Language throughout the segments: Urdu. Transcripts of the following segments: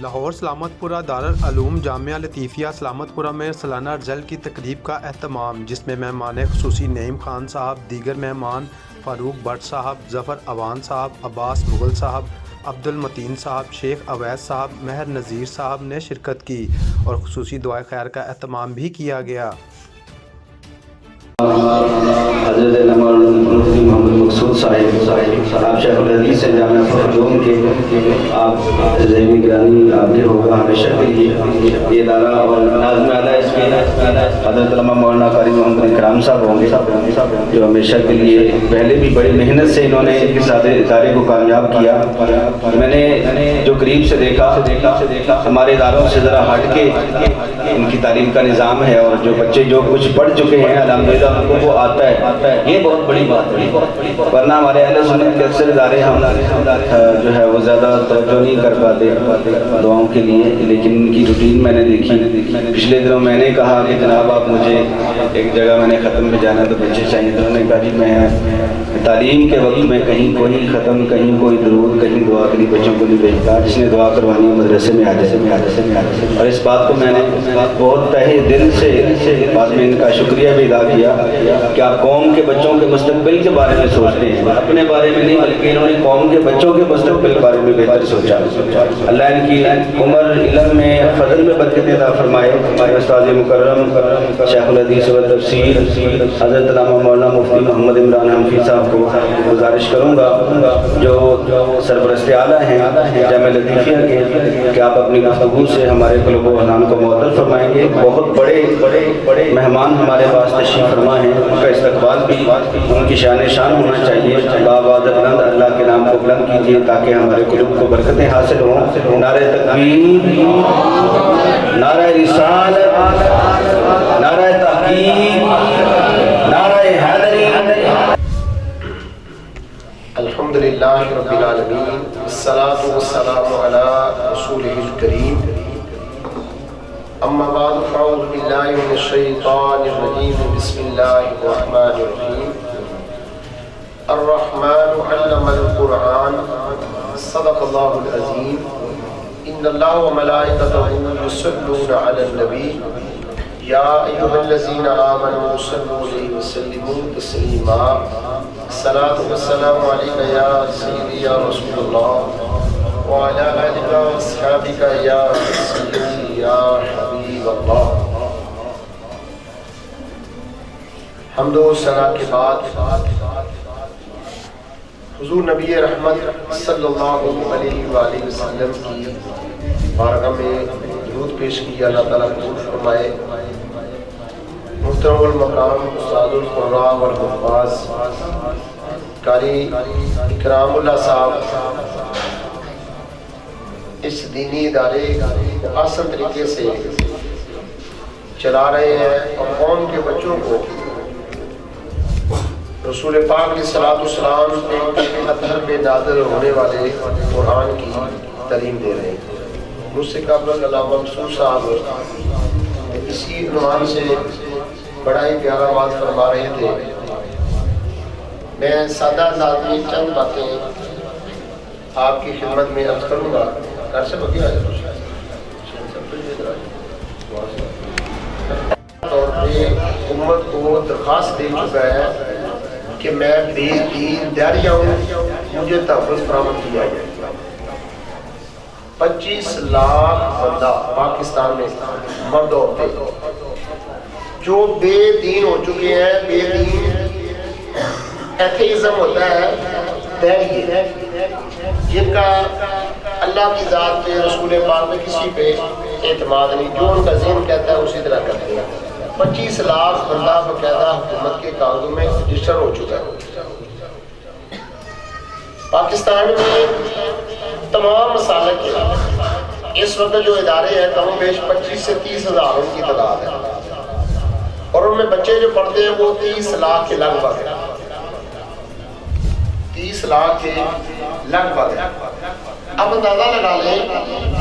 لاہور سلامت پورہ دارالعلوم جامعہ لطیفیہ سلامت پورہ میں سالانہ رزلٹ کی تقریب کا اہتمام، جس میں مہمان خصوصی نعیم خان صاحب، دیگر مہمان فاروق بٹ صاحب، ظفر اوان صاحب، عباس مغل صاحب، عبدالمتین صاحب، شیخ اویس صاحب، مہر نذیر صاحب نے شرکت کی اور خصوصی دعائے خیر کا اہتمام بھی کیا گیا۔ حضرت مفتی محمد مقصود صاحب، آپ شیخ الحدیث ہیں جامعہ فخر کے، آپ ذہنی گرانی آپ کے ہوگا ہمیشہ کے لیے یہ ادارہ، اور ناظم اعلیٰ اس میں حضرت علامہ مولانا قاری محمد اکرام صاحب ہوں گے، جو ہمیشہ کے لیے پہلے بھی بڑی محنت سے انہوں نے اس ادارے کو کامیاب کیا۔ میں نے جو قریب سے دیکھا ہمارے اداروں سے ذرا ہٹ کے ان کی تعلیم کا نظام ہے، اور جو بچے جو کچھ پڑھ چکے ہیں الحمدللہ ان کو وہ آتا ہے، یہ بہت بڑی بات ہے، ورنہ ہمارے اہل سنت کے اکثر ادارے ہم جو ہے وہ زیادہ توجہ نہیں کر پاتے دعاؤں کے لیے، لیکن ان کی روٹین میں نے دیکھی۔ پچھلے دنوں میں نے کہا کہ جناب آپ مجھے ایک جگہ میں نے ختم پہ جانا تو بچے چاہیے، تو انہوں نے کہا جی میں تعلیم کے وقت میں کہیں کوئی ختم، کہیں کوئی درود، کہیں دعا کے لیے بچوں کو نہیں بھیجتا، جس نے دعا کروانی مدرسے میں آ جائے۔ اور اس بات کو میں نے بہت تہہ دل سے بعد میں ان کا شکریہ بھی ادا کیا کہ آپ قوم کے بچوں کے مستقبل کے بارے میں سوچتے ہیں، اپنے بارے میں نہیں بلکہ انہوں نے قوم کے بچوں کے مستقبل کے بارے میں بہتر سوچا۔ اللہ ان کی عمر، علم میں، فضل میں برکت عطا فرمائے۔ ہمارے استاد مکرم شیخ الحدیث و تفسیر حضرت علامہ مولانا مفتی محمد عمران حنفی صاحب کو گزارش کروں گا، جو سرپرست اعلیٰ ہیں جامعہ لطیفیہ کے، کہ آپ اپنی گفتگو سے ہمارے قلوب و اذہان کو معطل فرمائیں گے۔ بہت بڑے مہمان ہمارے پاس تشریف فرما ہیں، ان کا استقبال بھی ان کی شان ہونا چاہیے۔ باباد بلند اللہ کے نام کو بلند کیجیے تاکہ ہمارے قلوب کو برکتیں حاصل ہوں۔ نعرہ تکبیر، نعرہ رسالت، نعرہ تحقیق، نعرہ حیدری۔ الحمدللہ رب العالمین، الصلاۃ والسلام علی رسولہ الکریم، اما بعد فاعوذ باللہ من الشیطان الرجیم، بسم اللہ الرحمن الرحیم۔ الرحمن علم القرآن، صدق اللہ العظیم۔ ان اللہ وملائکتہ یصلون علی النبی، یا ایھا الذین آمنوا صلوا علیہ وسلموا تسلیما۔ الصلاۃ والسلام علیک یا سیدی یا رسول اللہ، وعلی آلک واصحابک یا سیدی یا حبیب اللہ۔ حمد و ثنا کے بعد حضور نبی رحمت صلی اللہ علیہ وآلہ وسلم کی بارگاہ میں درود پیش کیا۔ اللہ تعالیٰ قبول فرمائے۔ محترم المقام استاد القراء والحفاظ قاری اکرام اللہ صاحب اس دینی ادارے کو آسان طریقے سے چلا رہے ہیں، اور قوم کے بچوں کو رسول پاک علیہ الصلوۃ والسلام کے اطہر میں نازل ہونے والے قرآن کی تعلیم دے رہے ہیں۔ مجھ سے قبل علامہ مقصود صاحب اسی عنوان سے بڑا ہی پیارا بات فرما رہے تھے۔ میں سادہ انداز میں چند باتیں آپ کی خدمت میں عرض کروں گا۔ گھر سے بگی آ جائے طور پہ امت کو درخواست دے چکا ہے کہ میں بے دین دیاریا ہوں، مجھے تحفظ فراہم کیا جائے۔ 25 لاکھ بندہ پاکستان میں مرد عورتیں جو بے دین ہو چکے ہیں۔ بے دین ایتھیزم ہوتا ہے، دیریے جن کا اللہ کی ذات پہ، رسول پاک میں کسی پہ اعتماد نہیں، جو ان کا ذہن کہتا ہے اسی طرح کرتے ہیں۔ 25 لاکھ بندہ باقاعدہ حکومت کے کاغذوں میں رجسٹر ہو چکا ہے۔ پاکستان میں تمام مسالک کے اس وقت جو ادارے ہیں کم و بیش 25 سے 30 ہزار ان کی تعداد ہے، اور ان میں بچے جو پڑھتے ہیں وہ 30 لاکھ کے لگ بھگ ہے۔ 30 لاکھ کے لگ بھگ ہے۔ اب اندازہ لگا لیں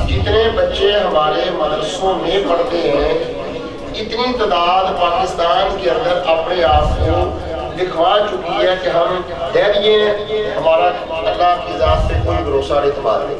جتنے بچے ہمارے مدرسوں میں پڑھتے ہیں، اتنی تعداد پاکستان کے اندر اپنے آپ کو لکھوا چکی ہے کہ ہم دیریے ہیں، ہمارا اللہ کی ذات پہ کوئی بھروسہ اور اعتماد نہیں۔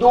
2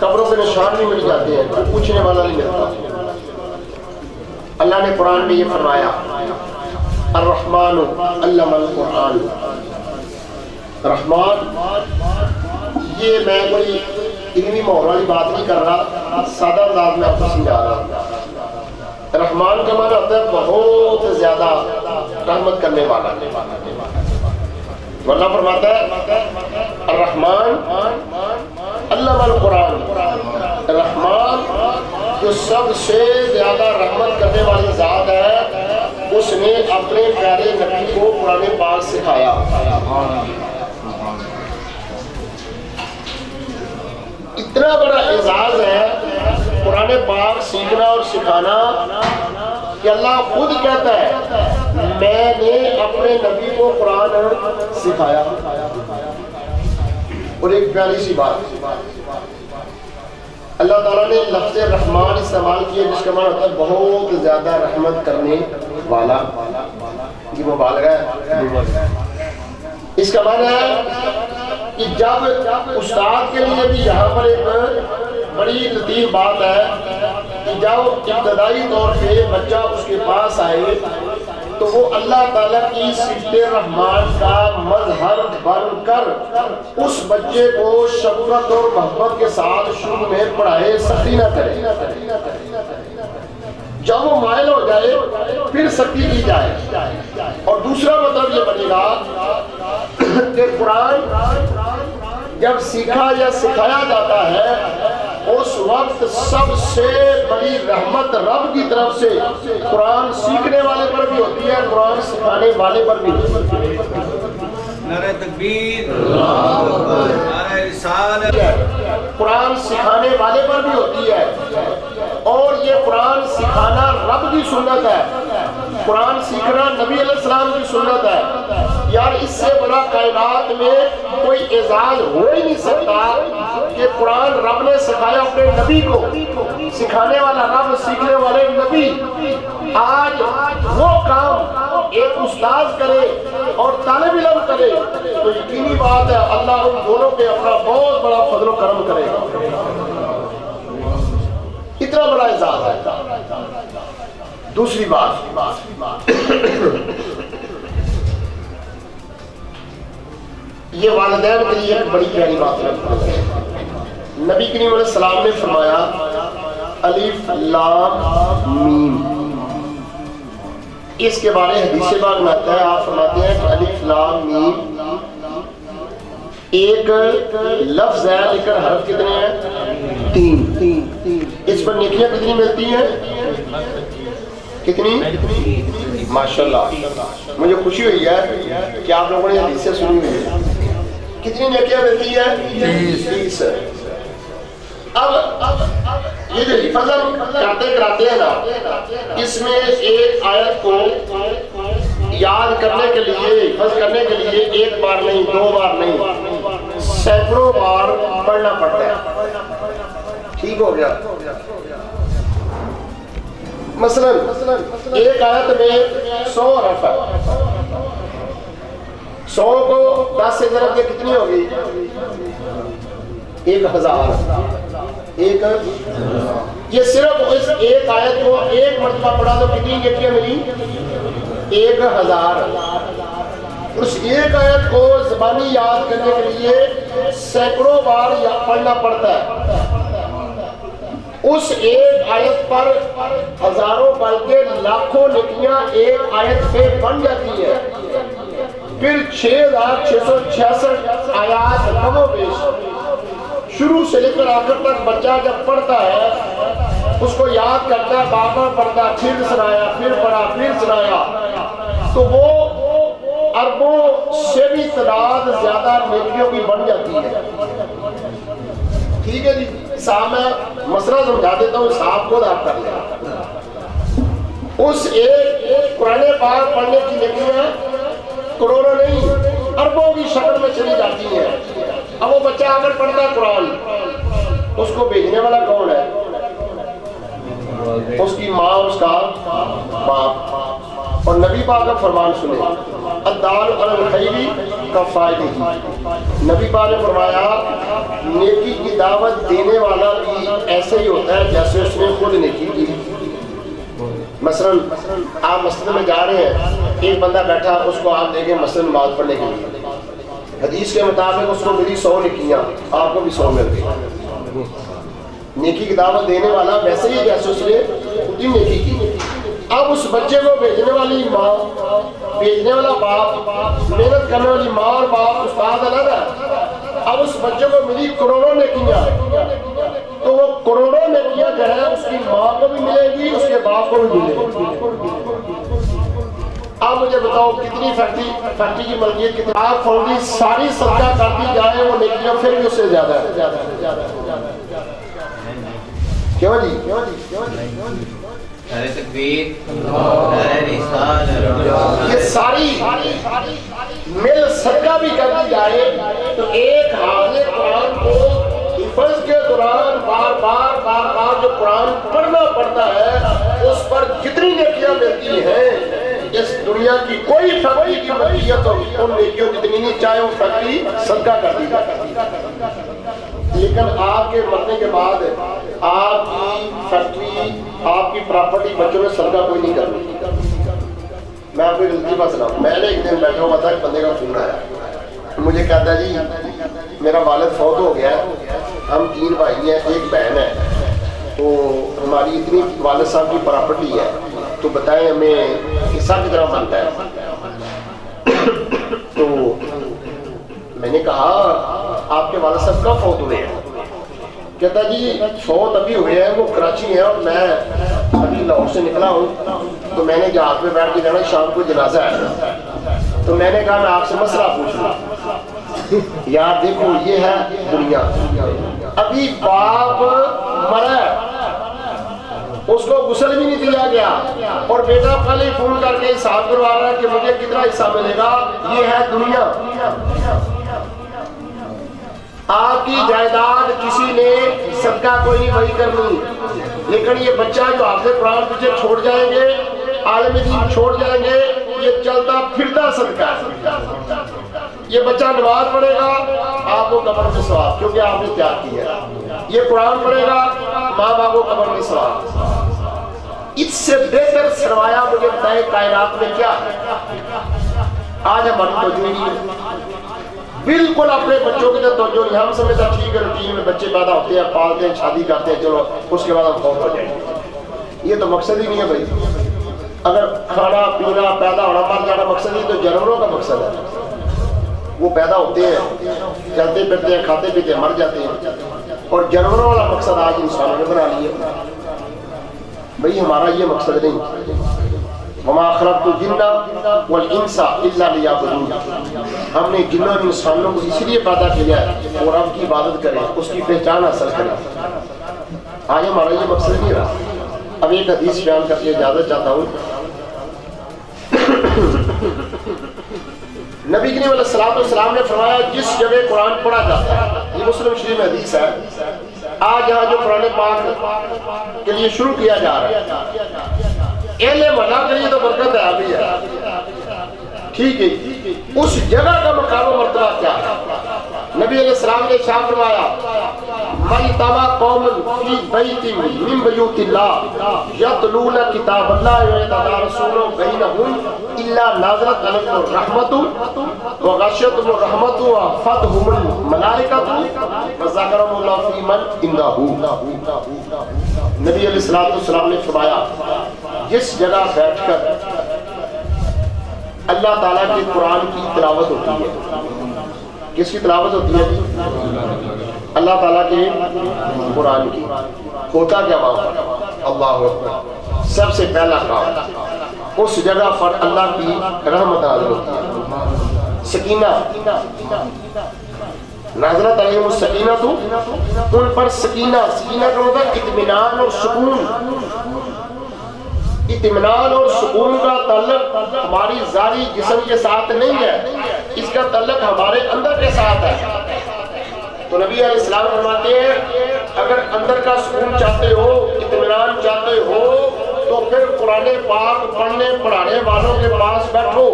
قبروں کے نشان بھی مل جاتے ہیں، کوئی پوچھنے والا نہیں ملتا۔ اللہ نے قرآن میں یہ فرمایا الرحمن علم القرآن، رحمان، یہ میں کوئی علمی ماحول والی بات نہیں کر رہا، سادہ انداز میں آپ کو سمجھا رہا ہوں۔ رحمان کا معنی ہوتا ہے بہت زیادہ رحمت کرنے والا، ورنہ فرماتا ہے الرحمن علم القرآن، رحمان جو سب سے زیادہ رحمت کرنے والی ذات ہے، اس نے اپنے پیارے نبی کو قرآن پاک سکھایا۔ اتنا بڑا اعزاز ہے قرآن پاک سیکھنا اور سکھانا کہ اللہ خود کہتا ہے میں نے اپنے نبی کو قرآن سکھایا۔ اور ایک پیاری سی بات، اللہ تعالیٰ نے لفظ رحمان استعمال کیا جس کا معنی ہوتا ہے بہت زیادہ رحمت کرنے والا، یہ مبالغہ ہے۔ اس کا معنی ہے کہ جب استاد کے لیے بھی یہاں پر ایک بڑی لطیف بات ہے کہ جب ابتدائی طور پہ بچہ اس کے پاس آئے تو وہ اللہ تعالیٰ کی صفت رحمان کا مظہر بن کر اس بچے کو شفقت اور محبت کے ساتھ شروع میں پڑھائے، سختی نہ کرے۔ جب وہ مائل ہو جائے پھر سختی کی جائے۔ اور دوسرا مطلب یہ بنے گا کہ قرآن جب سیکھا یا سکھایا جاتا ہے اس وقت سب سے بڑی رحمت رب کی طرف سے قرآن سیکھنے والے پر بھی ہوتی ہے، قرآن سکھانے والے پر بھی ہوتی ہے۔ نعرہ تکبیر، نعرہ رسالت، قرآن سکھانے والے پر بھی ہوتی ہے، اور یہ قرآن سکھانا رب کی سنت ہے، قرآن سیکھنا نبی علیہ السلام کی سنت ہے۔ یار اس سے بڑا کائنات میں کوئی اعزاز ہو ہی نہیں سکتا کہ قرآن رب نے سکھایا اپنے نبی کو، سکھانے والا رب، سیکھنے والے نبی۔ آج وہ کام ایک استاذ کرے اور طالب علم کرے تو یقینی بات ہے اللہ ان دونوں پہ اپنا بہت بڑا فضل و کرم کرے گا، اتنا بڑا اعزاز ہے۔ دوسری بات، یہ والدین کے لیے ایک بڑی پیاری بات ہے۔ نبی کریم علیہ السلام نے فرمایا الف لام میم، اس کے بارے حدیث پاک میں آتا ہے، آپ فرماتے ہیں کہ الف لام میم ایک لفظ ہے لیکن حرف کتنے ہیں؟ تین۔ اس پر نیکیاں کتنی ملتی ہیں؟ کتنی؟ ماشاءاللہ، مجھے خوشی ہوئی ہے کہ آپ لوگوں نے حدیثیں سنی ہوئی ہیں۔ کتنی نیکیاں ملتی ہیں؟ 30۔ اب یہ جو حفظ کراتے ہیں نا، اس میں ایک آیت کو یاد کرنے کے لیے، حفظ کرنے کے لیے ایک بار نہیں، 2 بار نہیں، سینکڑوں بار پڑھنا پڑتا ہے۔ ٹھیک ہو گیا؟ مثلا ایک آیت میں 100 حرف ہے، 100 کو 10 سے ضرب کے کتنی ہوگی؟ 1000۔ یہ صرف اس ایک آیت کو ایک مرتبہ پڑھا تو کتنی نیکیاں ملی؟ 1000۔ اس ایک آیت کو زبانی یاد کرنے کے لیے سینکڑوں بار پڑھنا پڑتا ہے۔ اس ایک آیت پر ہزاروں بلکہ لاکھوں نیکیاں ایک آیت پہ بن جاتی ہے۔ پھر 6666 آیات کم و بیش شروع سے لے کر آخر تک بچہ جب پڑھتا ہے اس کو یاد کرتا ہے، بار بار پڑھتا ہے، پھر سنایا، پھر پڑھا، پھر سنایا، تو وہ اربوں سے بھی تعداد زیادہ نیکیوں کی بن جاتی ہے۔ ٹھیک ہے جی، صاحب میں مسئلہ سمجھا دیتا ہوں، صاحب کو آپ کر لیں۔ اس ایک قرآن پاک پڑھنے کی نیکیاں کروڑوں نہیں، اربوں کی شکل میں چلی جاتی ہیں۔ اب وہ بچہ اگر پڑھتا ہے قرآن، اس کو بھیجنے والا کون ہے؟ اس کی ماں، اس کا باپ۔ اور نبی پاک کا فرمان سنیں، الدال علی الخیر کفاعلہ۔ نبی پاک نے فرمایا نیکی کی دعوت دینے والا بھی ایسے ہی ہوتا ہے جیسے اس نے خود نیکی کی. مثلاً آپ مسجد میں جا رہے ہیں, ایک بندہ بیٹھا, اس کو آپ دیں گے مثلاً نماز پڑھنے کے لیے, حدیث کے مطابق اس کو ملی 100 نیکیاں, آپ کو بھی 100 مل گئی. نیکی کی دعوت دینے والا ویسے ہی جیسے اس نے خود ہی نیکی کی. اب اس بچے کو بھیجنے والی ماں, بھیجنے والا باپ, محنت کرنے والی ماں اور باپ, استاد الگ ہے. اب اس بچے کو ملی کروڑوں نیکیاں, تو وہ کروڑوں نیکیاں جو ہے اس کی ماں کو بھی ملے گی, اس کے باپ کو بھی ملے گی. آپ مجھے بتاؤ کتنی فیکٹری کی ملکیت کتنی, آپ فوری ساری صدقہ کر دی جائے وہ نیکیاں پھر بھی اس سے زیادہ ہے. کیوں جی؟ یہ ساری مل صدقہ بھی کر دی جائے تو ایک حافظ قرآن کو حفظ کے دوران بار بار جو قرآن پڑھنا پڑتا ہے اس پر کتنی نیکیاں ملتی ہیں, اس دنیا کی کوئی فیکٹری کی ملکیت ان نیکیوں جتنی نہیں, چاہے وہ فیکٹری صدقہ کر دی جائے. لیکن آپ کے مرنے کے بعد آپ کی فیکٹری, آپ کی پراپرٹی بچوں میں صدقہ کوئی نہیں کرنی. میں آپ کو غلطی بات سناؤں, میں نے ایک دن بیٹھا ہوا تھا, ایک بندے کا فون آیا, مجھے کہتا ہے جی میرا والد فوت ہو گیا ہے, ہم 3 بھائی ہیں, ایک بہن ہے, تو ہماری اتنی والد صاحب کی پراپرٹی ہے, تو بتائیں ہمیں حصہ کی طرح بنتا ہے. تو میں نے کہا آپ کے والد صاحب کب فوت ہوئے ہیں؟ کہتا جی فوت ابھی ہوئے ہیں, وہ کراچی ہیں اور میں ابھی لاہور سے نکلا ہوں, تو میں نے جہاز میں بیٹھ کے جانا, شام کو جنازہ ہے. تو میں نے کہا میں آپ سے مسئلہ پوچھ لوں. یار دیکھو یہ ہے دنیا, ابھی باپ مرا ہے, اس کو غسل بھی نہیں دیا گیا, اور بیٹا کل ہی فون کر کے حساب کروا رہا ہے کہ مجھے کتنا حصہ ملے گا. یہ ہے دنیا. آپ کی جائیداد کسی نے صدقہ کوئی نہیں بھائی کرنی, لیکن یہ بچہ جو حافظ قرآن پیچھے چھوڑ جائیں گے, عالم دین چھوڑ جائیں گے, یہ چلتا پھرتا صدقہ ہے. یہ بچہ نماز پڑھے گا, آپ کو قبر میں ثواب, کیونکہ آپ نے تیار کی ہے. یہ قرآن پڑھے گا, ماں باپ کو قبر میں ثواب. اس سے بہتر سرمایہ مجھے بتائے کائنات میں کیا ہے؟ آج ہماری توجہ نہیں ہے, بالکل اپنے بچوں کی طرف توجہ نہیں. ہم سمجھتا ٹھیک ہے روٹین میں بچے پیدا ہوتے ہیں, پالتے ہیں, شادی کرتے ہیں, چلو اس کے بعد ہم فوت ہو جائیں گے. یہ تو مقصد ہی نہیں ہے بھائی. اگر کھانا پینا پیدا ہونا مر جانا مقصد ہی, تو جانوروں کا مقصد ہے. وہ پیدا ہوتے ہیں, چلتے پھرتے ہیں, کھاتے پیتے ہیں, مر جاتے ہیں, اور جانوروں والا مقصد آج انسانوں نے بنا لیا. بھائی ہمارا یہ مقصد نہیں. وما خلقت الجن والانس الا لیعبدون. ہم نے جنوں اور انسانوں کو اس لیے پیدا کیا ہے اور رب کی عبادت کریں, اس کی پہچان حاصل کریں. آج ہمارا یہ مقصد نہیں رہا. اب ایک حدیث بیان کر کے اجازت چاہتا ہوں. نبی کریم علیہ الصلوۃ والسلام نے فرمایا جس جگہ قرآن پڑھا جاتا ہے, یہ مسلم شریف میں حدیث ہے, آج یہاں جو قرآن پاک کے لیے شروع کیا جا رہا ہے, علم اللہ کے لیے تو برکت ہے ابھی ہے, ٹھیک ہے, اس جگہ کا مقام و مرتبہ کیا ہے؟ نبی علیہ السلام نے ارشاد فرمایا من تبع قوم فی بیت من بیوت اللہ یتلون کتاب اللہ ویتدارسونه بینهم الا نازلت علیہم الرحمۃ وغشیتهم الرحمۃ وحفتهم الملائکۃ وذکرهم اللہ فی من عنده. نبی علیہ السلام نے فرمایا جس جگہ بیٹھ کر اللہ تعالیٰ کے قرآن کی تلاوت ہوتی ہے. کس کی تلاوت ہوتی ہے؟ اللہ تعالیٰ کے قرآن کی. ہوتا کیا وہاں پر؟ اللہ اکبر. سب سے پہلا کام اس جگہ پر اللہ کی رحمت نازل ہوتی ہے, سکینہ نازلت علیہم السکینہ, تو ان پر سکینہ, سکینہ کا مطلب اطمینان اور سکون. اطمینان اور سکون کا تعلق ہماری ظاہری جسم کے ساتھ نہیں ہے, اس کا تعلق ہمارے اندر کے ساتھ ہے. تو نبی علیہ السلام فرماتے ہیں اگر اندر کا سکون چاہتے ہو, اطمینان چاہتے ہو, تو پھر قرآن پاک پڑھنے پڑھانے والوں کے پاس بیٹھو,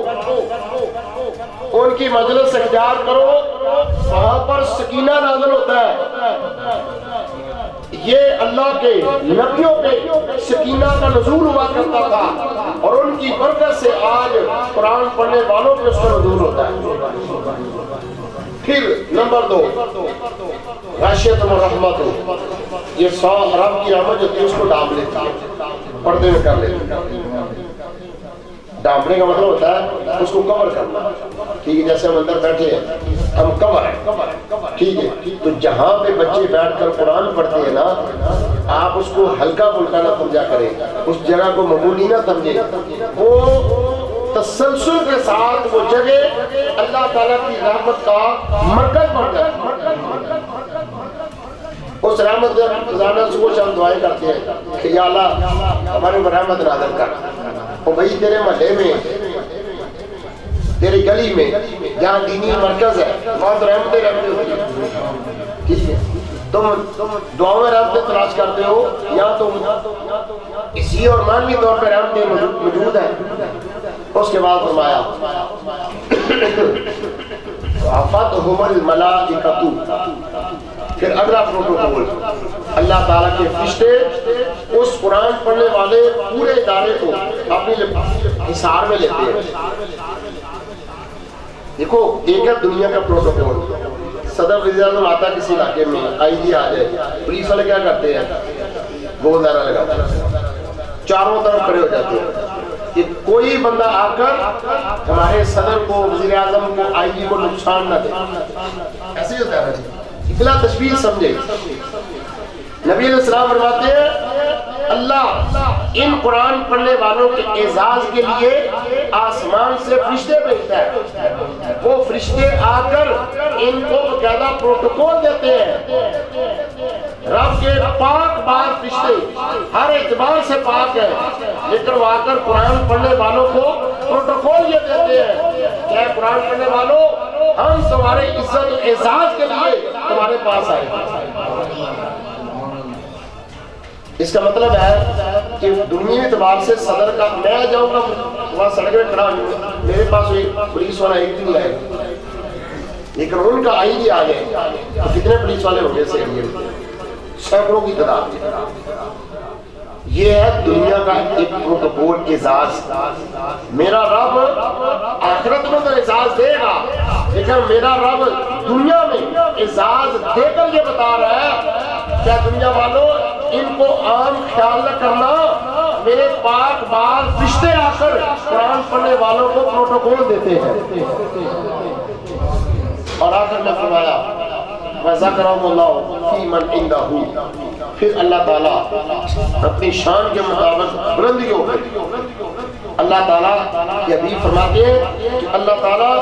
ان کی مجلس اختیار کرو, وہاں پر سکینہ نازل ہوتا ہے. یہ اللہ کے نبیوں پہ سکینہ کا نزول ہوا کرتا تھا اور ان کی برکت سے آج قرآن پڑھنے والوں پہ اس کا نزول ہوتا ہے. پھر نمبر 2 غاشیۃ الرحمت. یہ 100 رب کی رحمت جو تھی اس کو ڈانپ لیتی ہے, پردے میں کر لیتی ہے. ڈانپنے کا مطلب ہوتا ہے اس کو کور کرنا. ٹھیک ہے, جیسے ہم اندر بیٹھے ہیں ہم کور ہیں. ٹھیک ہے, تو جہاں پہ بچے بیٹھ کر قرآن پڑھتے ہیں نا, آپ اس کو ہلکا پھلکا نہ سمجھا کریں, اس جگہ کو معمولی نہ سمجھیں. وہ تسلسل کے ساتھ وہ جگہ اللہ تعالیٰ کی رحمت کا مرکز بن جاتی ہے. اس رحمت کا خزانہ صبح شام دعائیں کرتے ہیں کہ یا اللہ ہمارے اوپر رحمت نازل کر. اور بھائی تیرے محلے میں, تیری گلی میں جہاں دینی مرکز ہے وہاں تو رحمتیں ہوتی ہیں. ٹھیک ہے, تم دعاؤں میں رحمتیں تلاش کرتے ہو, یا تو اسی اور مانوی طور پہ رحمتیں موجود ہیں. اس کے بعد فرمایا عَفَتْهُمُ الْمَلَائِكَةُ. پھر اگلا پروٹوکول, اللہ تعالیٰ کے فرشتے اس قرآن پڑھنے والے پورے ادارے کو اپنی حصار میں لیتے ہیں. دیکھو ایک ہے دنیا کا پروٹوکول. صدر وزیر اعظم آتا کسی علاقے میں, آئی جی آ جائے, پولیس والے کیا کرتے ہیں, گول دائرہ لگاتے ہیں, چاروں طرف کھڑے ہو جاتے ہیں کہ کوئی بندہ آ کر ہمارے صدر کو, وزیر اعظم کو, آئی جی کو نقصان نہ دے. ایسے ہی ہوتا ہے, اطلاع تشبیہ سمجھے. نبی علیہ السلام فرماتے ہیں اللہ ان قرآن پڑھنے والوں کے اعزاز کے لیے آسمان سے فرشتے بھیجتا ہے. وہ فرشتے آ کر ان کو باقاعدہ پروٹوکول دیتے ہیں. رب کے پاک بار فرشتے ہر اعتبار سے پاک ہے, لیکن وہ آ کر قرآن پڑھنے والوں کو پروٹوکول یہ دیتے ہیں کہ قرآن پڑھنے والوں ہم تمہارے عزت و اعزاز کے لیے تمہارے پاس آئے. اس کا مطلب ہے کہ دنیا اعتبار سے صدر کا, میں جاؤں گا وہاں سڑک میں کھڑا ہوں, میرے پاس پولیس والا ایک بھی نہیں آئے, لیکن ان کا آئی جی آ گئے تو کتنے پولیس والے ہوں گے, سینکڑوں کی تعداد میں. یہ ہے دنیا کا ایک پروٹوکول اعزاز. میرا رب آخرت میں تو اعزاز دے گا, لیکن میرا رب دنیا میں اعزاز دے کر یہ بتا رہا ہے کیا دنیا والوں ان کو عام خیال نہ کرنا, میرے پاک بال فرشتے آ کر قرآن پڑھنے والوں کو پروٹوکول دیتے ہیں. اور آخر میں فرمایا وَذَكَرَهُمُ اللَّهُ فِي مَنْ عِنْدَهُ. پھر اللہ تعالیٰ اپنی شان کے مطابق بلندیوں پہ اللہ تعالیٰ یہ حدیث فرماتے ہیں کہ اللہ تعالیٰ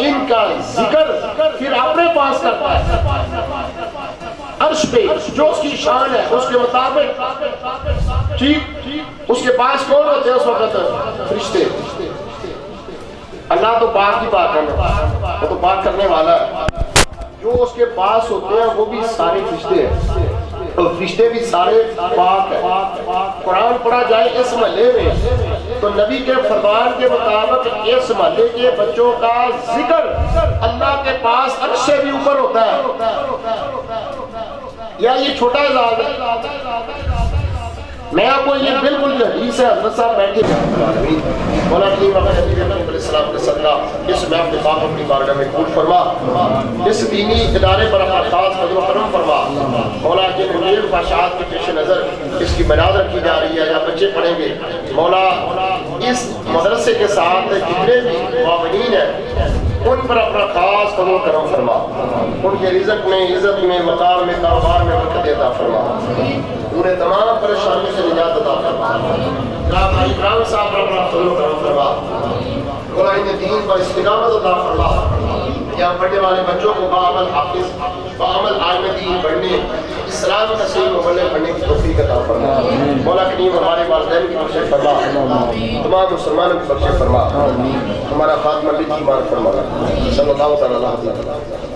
ان کا ذکر پھر اپنے پاس کرتا ہے عرش پہ, جو اس کی شان ہے اس کے مطابق. ٹھیک, اس کے پاس کون ہوتے ہیں اس وقت, فرشتے. اللہ تو پاک ہی پاک ہے, وہ تو پاک کرنے والا ہے. جو اس کے پاس ہوتے ہیں وہ بھی سارے فرشتے ہیں, اور فرشتے بھی سارے پاک ہیں. قرآن پڑھا جائے اس محلے میں تو نبی کے فرمان کے مطابق اس محلے کے بچوں کا ذکر اللہ کے پاس عرش سے بھی اوپر ہوتا ہے. یا یہ چھوٹا اعزاز ہے, میں آپ کو یہ بالکل جو حدیث ہے حضرت صاحب بیٹھے مولا کریم علیہ السلام کے صدقہ اس میں اپنے باپ اپنی بارگاہ میں قبول فرما, اس دینی ادارے پر اپنا خاص فضل و کرم فرما. مولا کے مدیر فحشات کے پیش نظر اس کی بنیاد رکھی جا رہی ہے, یا بچے پڑھیں گے, مولا اس مدرسے کے ساتھ جتنے بھی معاونین ہیں ان پر اپنا خاص فضل و کرم فرما. ان کے رزق میں, عزت میں, مقام میں, کاروبار میں برکت عطا فرما. انہیں تمام پریشانیوں سے نجات عطا فرما. جناب اکرام صاحب پر اپنا فضل و کرم فرما. قرآن دین پر استقامت عطا فرما. یہاں پڑھنے والے بچوں کو باعمل حافظ, باعمل عالم دین بننے, اسلام کا صحیح مبلغ بننے کی توفیق عطا فرما. مولا کریم ہمارے والدین کی بخشش فرما, تمام مسلمانوں کی بخشش فرما, ہمارا خاتمہ بالایمان فرما. صلی اللہ تعالی علیہ وسلم.